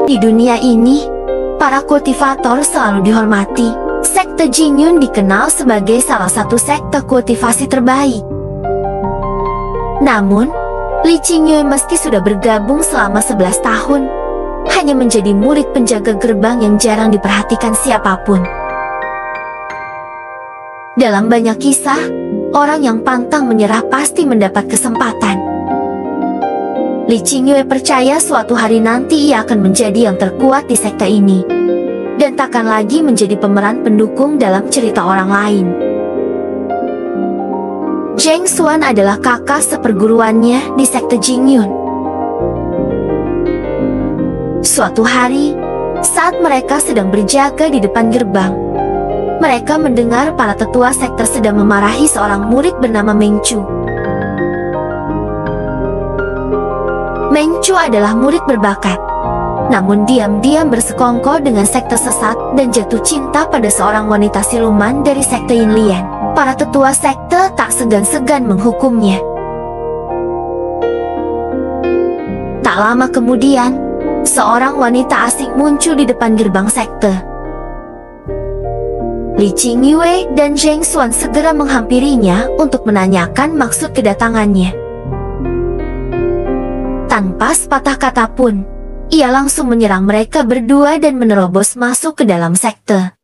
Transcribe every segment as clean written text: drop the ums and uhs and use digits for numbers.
Di dunia ini, para kultivator selalu dihormati. Sekte Jingyun dikenal sebagai salah satu sekte kultivasi terbaik. Namun, Li Qingyue meski sudah bergabung selama 11 tahun, hanya menjadi murid penjaga gerbang yang jarang diperhatikan siapapun. Dalam banyak kisah, orang yang pantang menyerah pasti mendapat kesempatan. Li Qingyue percaya suatu hari nanti ia akan menjadi yang terkuat di sekte ini, dan takkan lagi menjadi pemeran pendukung dalam cerita orang lain. Zheng Xuan adalah kakak seperguruannya di sekte Jingyun. Suatu hari, saat mereka sedang berjaga di depan gerbang, mereka mendengar para tetua sekte sedang memarahi seorang murid bernama Meng Chu. Meng Chu adalah murid berbakat, namun diam-diam bersekongkol dengan sekte sesat dan jatuh cinta pada seorang wanita siluman dari sekte Yin Lian. Para tetua sekte tak segan-segan menghukumnya. Tak lama kemudian, seorang wanita asing muncul di depan gerbang sekte. Li Qingyue dan Zheng Xuan segera menghampirinya untuk menanyakan maksud kedatangannya. Tanpa sepatah kata pun, ia langsung menyerang mereka berdua dan menerobos masuk ke dalam sekte.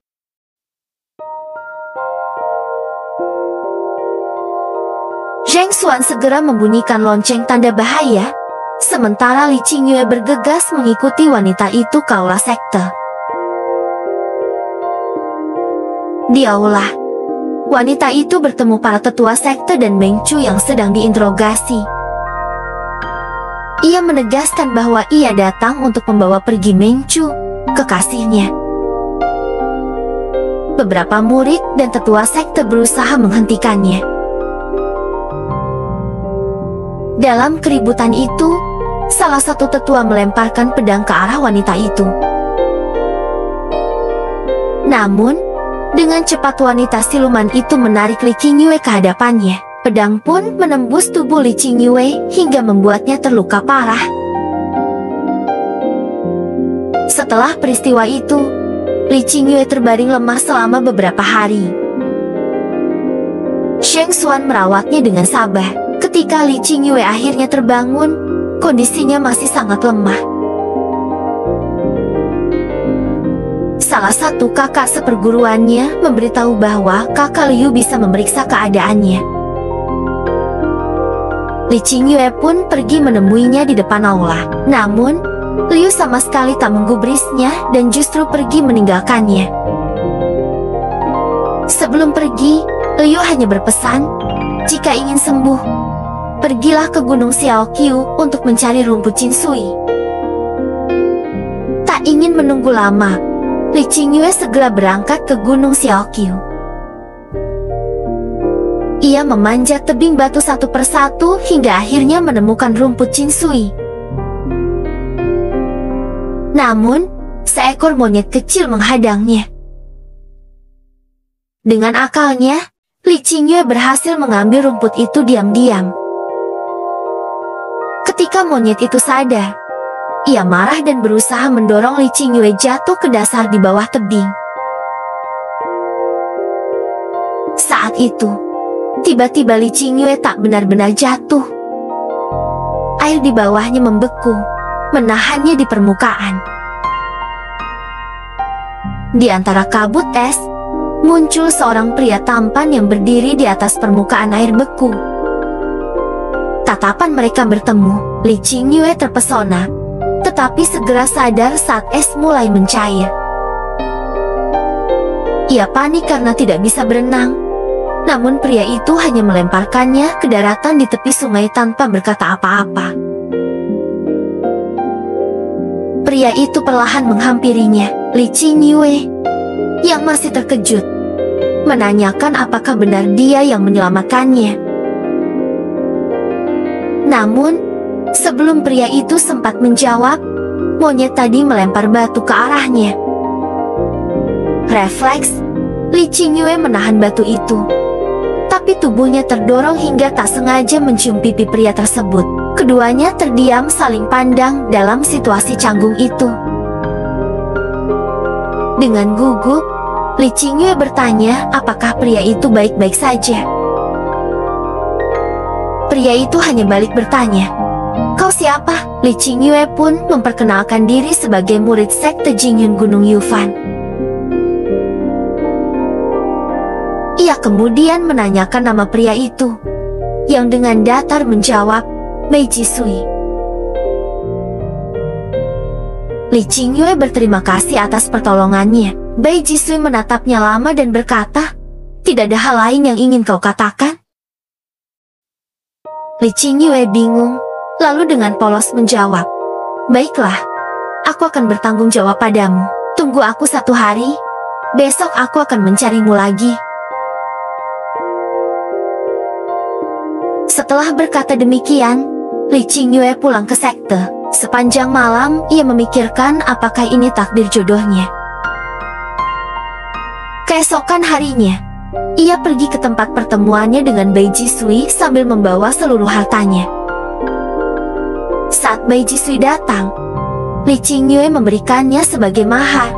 Zheng Xuan segera membunyikan lonceng tanda bahaya, sementara Li Qingyue bergegas mengikuti wanita itu ke aula sekte. Di aula, wanita itu bertemu para tetua sekte dan Meng Chu yang sedang diinterogasi. Ia menegaskan bahwa ia datang untuk membawa pergi Meng Chu, kekasihnya. Beberapa murid dan tetua sekte berusaha menghentikannya. Dalam keributan itu, salah satu tetua melemparkan pedang ke arah wanita itu. Namun, dengan cepat wanita siluman itu menarik Li Qingyue ke hadapannya. Pedang pun menembus tubuh Li Qingyue hingga membuatnya terluka parah. Setelah peristiwa itu, Li Qingyue terbaring lemah selama beberapa hari. Zheng Xuan merawatnya dengan sabar. Ketika Li Qingyue akhirnya terbangun, kondisinya masih sangat lemah. Salah satu kakak seperguruannya memberitahu bahwa kakak Liu bisa memeriksa keadaannya. Li Qingyue pun pergi menemuinya di depan aula. Namun, Liu sama sekali tak menggubrisnya dan justru pergi meninggalkannya. Sebelum pergi, Liu hanya berpesan, jika ingin sembuh, pergilah ke Gunung Xiaoqiu untuk mencari rumput Jinsui. Tak ingin menunggu lama, Li Qingyue segera berangkat ke Gunung Xiaoqiu. Ia memanjat tebing batu satu persatu hingga akhirnya menemukan rumput Jinsui. Namun, seekor monyet kecil menghadangnya. Dengan akalnya, Li Qingyue berhasil mengambil rumput itu diam-diam. Ketika monyet itu sadar, ia marah dan berusaha mendorong Li Qingyue jatuh ke dasar di bawah tebing. Saat itu, tiba-tiba Li Qingyue tak benar-benar jatuh. Air di bawahnya membeku, menahannya di permukaan. Di antara kabut es, muncul seorang pria tampan yang berdiri di atas permukaan air beku. Tatapan mereka bertemu, Li Qingyue terpesona, tetapi segera sadar saat es mulai mencair. Ia panik karena tidak bisa berenang. Namun pria itu hanya melemparkannya ke daratan di tepi sungai tanpa berkata apa-apa. Pria itu perlahan menghampirinya. Li Qingyue, yang masih terkejut, menanyakan apakah benar dia yang menyelamatkannya. Namun, sebelum pria itu sempat menjawab, monyet tadi melempar batu ke arahnya. Refleks, Li Qingyue menahan batu itu. Tapi tubuhnya terdorong hingga tak sengaja mencium pipi pria tersebut. Keduanya terdiam saling pandang dalam situasi canggung itu. Dengan gugup, Li Qingyue bertanya apakah pria itu baik-baik saja. Pria itu hanya balik bertanya, "Kau siapa?" Li Qingyue pun memperkenalkan diri sebagai murid sekte Jingyun Gunung Yufan. Ia kemudian menanyakan nama pria itu, yang dengan datar menjawab, "Bai Jisui." Li Qingyue berterima kasih atas pertolongannya. Bai Jisui menatapnya lama dan berkata, "Tidak ada hal lain yang ingin kau katakan?" Li Qingyue bingung, lalu dengan polos menjawab, "Baiklah, aku akan bertanggung jawab padamu. Tunggu aku 1 hari, besok aku akan mencarimu lagi." Setelah berkata demikian, Li Qingyue pulang ke sekte. Sepanjang malam, ia memikirkan apakah ini takdir jodohnya. Keesokan harinya, ia pergi ke tempat pertemuannya dengan Bai Jisui sambil membawa seluruh hartanya. Saat Bai Jisui datang, Li Qingyue memberikannya sebagai mahar.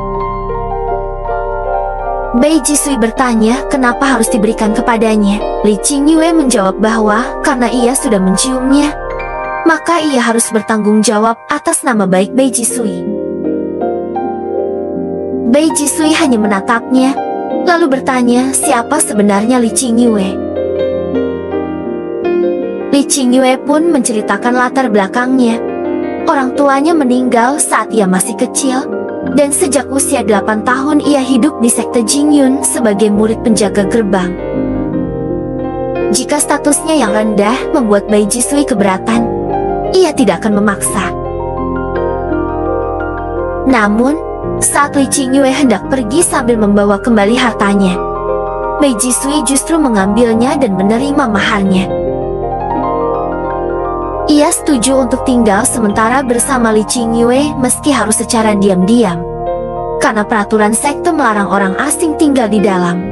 Bai Jisui bertanya kenapa harus diberikan kepadanya. Li Qingyue menjawab bahwa karena ia sudah menciumnya, maka ia harus bertanggung jawab atas nama baik Bai Jisui. Bai Jisui hanya menatapnya, lalu bertanya siapa sebenarnya Li Qingyue. Li Qingyue pun menceritakan latar belakangnya. Orang tuanya meninggal saat ia masih kecil, dan sejak usia 8 tahun ia hidup di sekte Jingyun sebagai murid penjaga gerbang. Jika statusnya yang rendah membuat Bai Jisui keberatan, ia tidak akan memaksa. Namun, saat Li Qingyue hendak pergi sambil membawa kembali hartanya, Bai Jisui justru mengambilnya dan menerima maharnya. Ia setuju untuk tinggal sementara bersama Li Qingyue meski harus secara diam-diam, karena peraturan sekte melarang orang asing tinggal di dalam.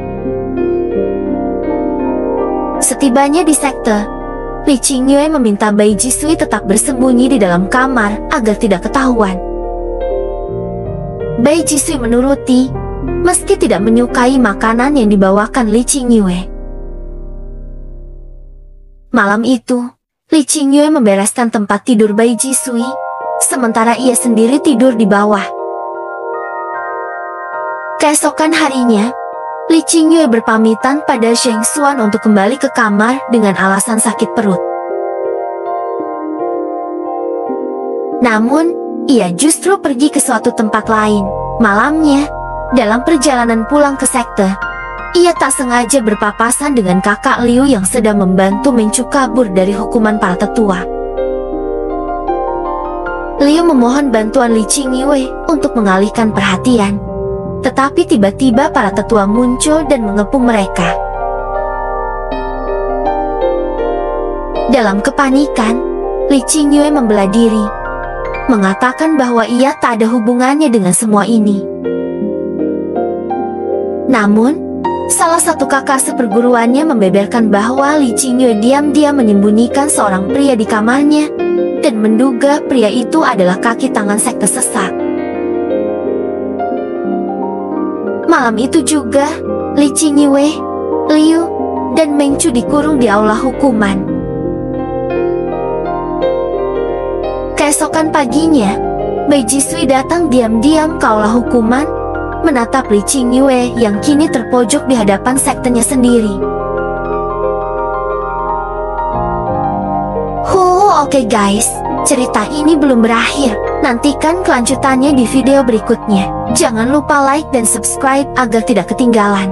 Setibanya di sekte, Li Qingyue meminta Bai Jisui tetap bersembunyi di dalam kamar agar tidak ketahuan. Bai Jisui menuruti, meski tidak menyukai makanan yang dibawakan Li Qingyue. Malam itu, Li Qingyue membereskan tempat tidur Bai Jisui, sementara ia sendiri tidur di bawah. Keesokan harinya, Li Qingyue berpamitan pada Zheng Xuan untuk kembali ke kamar dengan alasan sakit perut. Namun, ia justru pergi ke suatu tempat lain. Malamnya, dalam perjalanan pulang ke sekte, ia tak sengaja berpapasan dengan kakak Liu yang sedang membantu Mengcu kabur dari hukuman para tetua. Liu memohon bantuan Li Qingyue untuk mengalihkan perhatian. Tetapi tiba-tiba para tetua muncul dan mengepung mereka. Dalam kepanikan, Li Qingyue membela diri, mengatakan bahwa ia tak ada hubungannya dengan semua ini. Namun, salah satu kakak seperguruannya membeberkan bahwa Li Qingyue diam-diam menyembunyikan seorang pria di kamarnya, dan menduga pria itu adalah kaki tangan sekte sesat. Malam itu juga, Li Qingyue, Liu, dan Mengcu dikurung di aula hukuman. Keesokan paginya, Bai Jisui datang diam-diam ke aula hukuman, menatap Li Qingyue yang kini terpojok di hadapan sektenya sendiri. Oke guys, cerita ini belum berakhir. Nantikan kelanjutannya di video berikutnya. Jangan lupa like dan subscribe agar tidak ketinggalan.